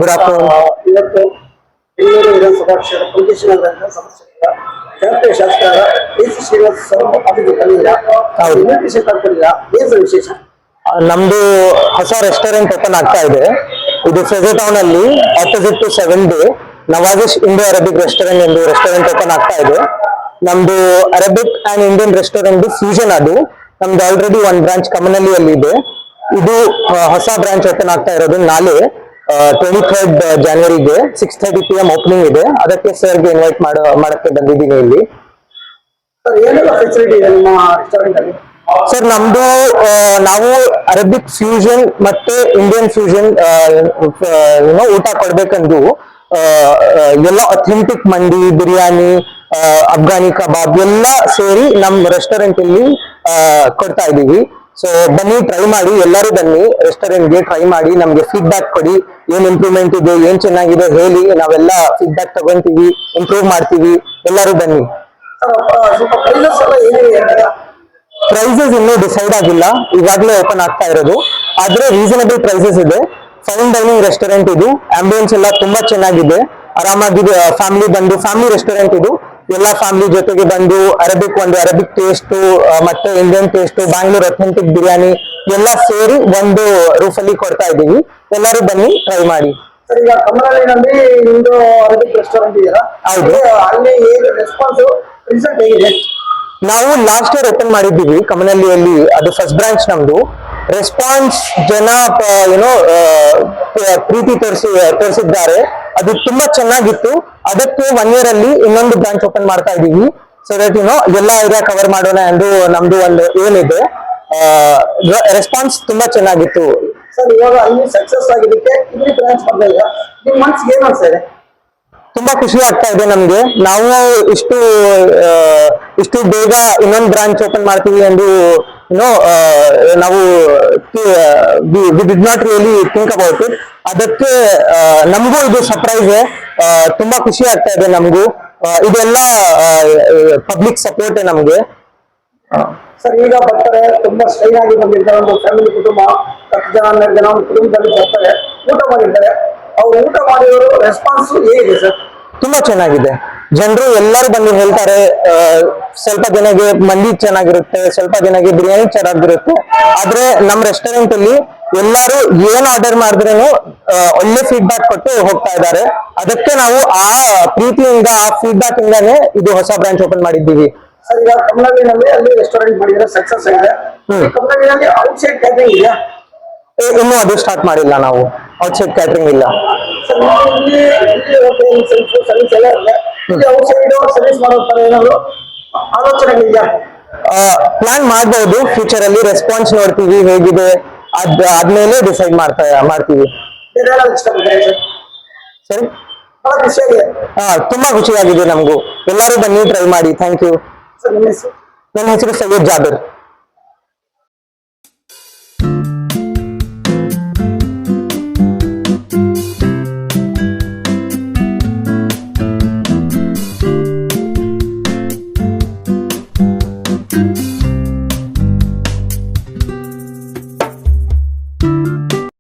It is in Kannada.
Good afternoon. ಇವತ್ತು ಬೆಂಗಳೂರು ವಿಧಾನಸಭಾ ಕ್ಷೇತ್ರ ಪುಲಕೇಶಿ ನಗರದ ಸಮಸ್ಯೆಗಳ ಜನಪ್ರಿಯ ಶಾಸಕರಾದ ಡಿ.ಸಿ. ಶ್ರೀನಿವಾಸ ಸರ್ ಅತಿಥಿ ಕರೆದಿರಾ? ಹೌದು. ಇನ್ವಿಟೇಷನ್ ಕರ್ಕೊಂಡಿರಾ? ಏನು ವಿಶೇಷ? ನಮ್ದು ಹೊಸ ರೆಸ್ಟೋರೆಂಟ್ ಓಪನ್ ಆಗ್ತಾ ಇದೆ. ಇದು ಫೆಜೆ ಟೌನ್ ಅಲ್ಲಿ opposite to 7 day Nawazish Indo Arabic restaurant ಎಂದು ರೆಸ್ಟೋರೆಂಟ್ ಓಪನ್ ಆಗ್ತಾ ಇದೆ. ನಮ್ದು Arabic and Indian restaurant fusion. ಅದು ನಮ್ದು ಆಲ್ರೆಡಿ ಒಂದು ಬ್ರಾಂಚ್ ಕಮನಹಳ್ಳಿಯಲ್ಲಿ ಇದೆ. ಇದು ಹೊಸ ಬ್ರಾಂಚ್ ಓಪನ್ ಆಗ್ತಾ ಇರೋದು ನಾಳೆ 23rd January 6:30 PM ಓಪನಿಂಗ್ ಇದೆ. ಅದಕ್ಕೆ ಸರ್ಗೆ ಇನ್ವೈಟ್ ಮಾಡಕ್ಕೆ ಬಂದಿದ್ದೀನಿ ಇಲ್ಲಿ. ಸರ್, ಏನೆಲ್ಲ ಫೆಸಿಲಿಟಿ ಇದೆ ನಿಮ್ಮ ರೆಸ್ಟೋರೆಂಟ್ ಅಲ್ಲಿ? ಸರ್, ನಮ್ದು ನಾವು ಅರಬಿಕ್ ಫ್ಯೂಷನ್ ಮತ್ತೆ ಇಂಡಿಯನ್ ಫ್ಯೂಷನ್ ಊಟ ಕೊಡ್ಬೇಕಂದು ಎಲ್ಲ ಅಥೆಂಟಿಕ್ ಮಂಡಿ, ಬಿರಿಯಾನಿ, ಅಫ್ಘಾನಿ ಕಬಾಬ್ ಎಲ್ಲ ಸೇರಿ ನಮ್ಮ ರೆಸ್ಟೋರೆಂಟ್ ಅಲ್ಲಿ ಕೊಡ್ತಾ ಇದೀವಿ. ಸೊ ಬನ್ನಿ, ಟ್ರೈ ಮಾಡಿ, ಎಲ್ಲರೂ ಬನ್ನಿ ರೆಸ್ಟೋರೆಂಟ್ಗೆ, ಟ್ರೈ ಮಾಡಿ, ನಮ್ಗೆ ಫೀಡ್ಬ್ಯಾಕ್ ಕೊಡಿ. ಏನ್ ಇಂಪ್ರೂವ್ಮೆಂಟ್ ಇದೆ, ಏನ್ ಚೆನ್ನಾಗಿದೆ ಹೇಳಿ, ನಾವೆಲ್ಲ ಫೀಡ್ಬ್ಯಾಕ್ ತಗೊಂತೀವಿ, ಇಂಪ್ರೂವ್ ಮಾಡ್ತೀವಿ. ಎಲ್ಲರೂ ಬನ್ನಿ. ಸ್ವಲ್ಪ ಪ್ರೈಸಸ್ ಎಲ್ಲ ಏನಿದೆ ಅಂತ? ಪ್ರೈಸಸ್ ಇನ್ನೂ ಡಿಸೈಡ್ ಆಗಿಲ್ಲ, ಇವಾಗಲೇ ಓಪನ್ ಆಗ್ತಾ ಇರೋದು. ಆದ್ರೆ ರೀಸನಬಲ್ ಪ್ರೈಸಸ್ ಇದೆ. ಫೈನ್ ಡೈನಿಂಗ್ ರೆಸ್ಟೋರೆಂಟ್ ಇದು. ಆಂಬಿಯನ್ಸ್ ಎಲ್ಲ ತುಂಬಾ ಚೆನ್ನಾಗಿದೆ. ಆರಾಮಾಗಿ ಫ್ಯಾಮಿಲಿ ಬಂದು, ಫ್ಯಾಮಿಲಿ ರೆಸ್ಟೋರೆಂಟ್ ಇದು. ಎಲ್ಲ ಫ್ಯಾಮಿಲಿ ಜೊತೆಗೆ ಬಂದು ಒಂದು ಅರಬಿಕ್ ಟೇಸ್ಟ್ ಮತ್ತೆ Indian taste, Bangalore authentic biryani ಎಲ್ಲ ಸೇರಿ ಒಂದು ರೂಫ್ ಅಲ್ಲಿ ಕೊಡ್ತಾ ಇದ್ದೀವಿ. ಎಲ್ಲರೂ ಬನ್ನಿ, ಟ್ರೈ ಮಾಡಿ. ಸರ್, ಈಗ ಕಮಲಹಳ್ಳಿನಲ್ಲಿ ನಿಮ್ದು ಅರಬಿಕ್ ರೆಸ್ಟೋರೆಂಟ್ ಇದೆಯಾ? ಹೌದು. ಅಲ್ಲಿ ಏನು ರೆಸ್ಪಾನ್ಸ್, ರಿಸಲ್ಟ್ ಹೇಗಿದೆ? ನಾವು ಲಾಸ್ಟ್ ಇಯರ್ ಓಪನ್ ಮಾಡಿದ್ದೀವಿ ಕಮನಹಳ್ಳಿಯಲ್ಲಿ. ಅದು ಫಸ್ಟ್ ಬ್ರಾಂಚ್ ನಮ್ದು. ರೆಸ್ಪಾನ್ಸ್ ಜನ ಪ್ರೀತಿ ತೋರಿಸಿದ್ದಾರೆ. ಅದು ತುಂಬಾ ಚೆನ್ನಾಗಿತ್ತು. ಅದಕ್ಕೆ 1 year ಅಲ್ಲಿ ಇನ್ನೊಂದು ಬ್ರಾಂಚ್ ಓಪನ್ ಮಾಡ್ತಾ ಇದೀವಿ. ಸೊ ದಟ್ ಎಲ್ಲ ಏರಿಯಾ ಕವರ್ ಮಾಡೋಣ ಎಂದು ನಮ್ದು ಒಂದು ಏನಿದೆ. ರೆಸ್ಪಾನ್ಸ್ ತುಂಬಾ ಚೆನ್ನಾಗಿತ್ತು. ಸರ್, ಇವಾಗ ಅಲ್ಲಿ ಸಕ್ಸಸ್ ಆಗಿದ್ದಕ್ಕೆ ಇಲ್ಲಿ ಬ್ರಾಂಚ್ ಬಂದಾಗ ನಿಮ್ಮ ಮನ್ಸಿಗೆ ಏನು ಅನ್ಸ್ತಾ ಇದೆ? ತುಂಬಾ ಖುಷಿ ಆಗ್ತಾ ಇದೆ ನಮ್ಗೆ. ನಾವು ಇಷ್ಟು ಬೇಗ ಇನ್ನೊಂದು ಬ್ರಾಂಚ್ ಓಪನ್ ಮಾಡ್ತೀವಿ ಎಂದು ನಾವು we did not really think about it. ಅದಕ್ಕೆ ನಮಗೂ ಇದು ಸರ್ಪ್ರೈಸ್. ತುಂಬಾ ಖುಷಿ ಆಗ್ತಾ ಇದೆ ನಮಗೂ. ಇದೆಲ್ಲ ಪಬ್ಲಿಕ್ ಸಪೋರ್ಟ್ ನಮ್ಗೆ. ಸರ್, ಈಗ ಬರ್ತಾರೆ, ತುಂಬಾ ಸ್ಟೈಲ್ ಆಗಿ ಬಂದಿರ್ತಾರೆ, ಒಂದು ಫ್ಯಾಮಿಲಿ ಕುಟುಂಬ, 10 ಜನ 12 ಜನ ಒಂದು ಕುಟುಂಬದಲ್ಲಿ ಬರ್ತಾರೆ, ಊಟ ಮಾಡಿರ್ತಾರೆ. ಅವ್ರು ಊಟ ಮಾಡಿರೋರು ರೆಸ್ಪಾನ್ಸ್ ಹೇಗಿದೆ ಸರ್? ತುಂಬಾ ಚೆನ್ನಾಗಿದೆ. ಜನರು ಎಲ್ಲರೂ ಬಂದು ಹೇಳ್ತಾರೆ, ಸ್ವಲ್ಪ ಜನಗೆ ಮಂಡಿ ಚೆನ್ನಾಗಿರುತ್ತೆ, ಸ್ವಲ್ಪ ಜನಗೆ ಬಿರಿಯಾನಿ ಚೆನ್ನಾಗಿರುತ್ತೆ. ಆದ್ರೆ ನಮ್ಮ ರೆಸ್ಟೋರೆಂಟ್ ಅಲ್ಲಿ ಎಲ್ಲರೂ ಏನ್ ಆರ್ಡರ್ ಮಾಡಿದ್ರೇನು ಒಳ್ಳೆ ಫೀಡ್ಬ್ಯಾಕ್ ಕೊಟ್ಟು ಹೋಗ್ತಾ ಇದ್ದಾರೆ. ಅದಕ್ಕೆ ನಾವು ಆ ಪ್ರೀತಿಯಿಂದ, ಆ ಫೀಡ್ಬ್ಯಾಕ್ ಇಂದಾನೆ ಇದು ಹೊಸ ಬ್ರಾಂಚ್ ಓಪನ್ ಮಾಡಿದ್ದೀವಿ. ಸರ್, ಈಗ ಕಮಲಹಳ್ಳಿನಲ್ಲಿ ಅಲ್ಲಿ ರೆಸ್ಟೋರೆಂಟ್ ಮಾಡಿದ್ರೆ ಸಕ್ಸಸ್ ಆಗಿದೆ. ಕಮಲಹಳ್ಳಿನಲ್ಲಿ ಔಟ್ಸೈಡ್ ಕ್ಯಾಟರಿಂಗ್ ಇದೆಯಾ? ಇನ್ನೂ ಅದು ಸ್ಟಾರ್ಟ್ ಮಾಡಿಲ್ಲ ನಾವು. ಔಟ್ಸೈಡ್ ಕ್ಯಾಟರಿಂಗ್ ಇಲ್ಲ. ಸರ್, ಇಲ್ಲಿ ಸರ್ವಿಸ್ ಎಲ್ಲ ಇದೆ. ಇಲ್ಲಿ ಔಟ್ಸೈಡ್ ಸರ್ವಿಸ್ ಮಾಡೋ ತರ ಏನಾದ್ರು ಆಲೋಚನೆ ಇದೆಯಾ? ಪ್ಲಾನ್ ಮಾಡಬಹುದು. ಫ್ಯೂಚರ್ ಅಲ್ಲಿ ರೆಸ್ಪಾನ್ಸ್ ನೋಡ್ತೀವಿ ಹೇಗಿದೆ, ಆದ್ಮೇಲೆ ಡಿಸೈಡ್ ಮಾಡ್ತೀವಿ. ಏನೇನಾದ್ರು ಇಷ್ಟಪಡ್ತಾರೆ ಸರ್? ಸರಿ, ಬಹಳ ಖುಷಿಯಾಗಿದೆ. ತುಂಬಾ ಖುಷಿಯಾಗಿದೆ ನಮಗೂ. ಎಲ್ಲರೂ ಬನ್ನಿ, ಟ್ರೈ ಮಾಡಿ. Thank you. ಸರ್, ನಿಮ್ಮ ಹೆಸರು? ನನ್ನ ಹೆಸರು ಸೈಯದ್ ಜಾಬಿರ್.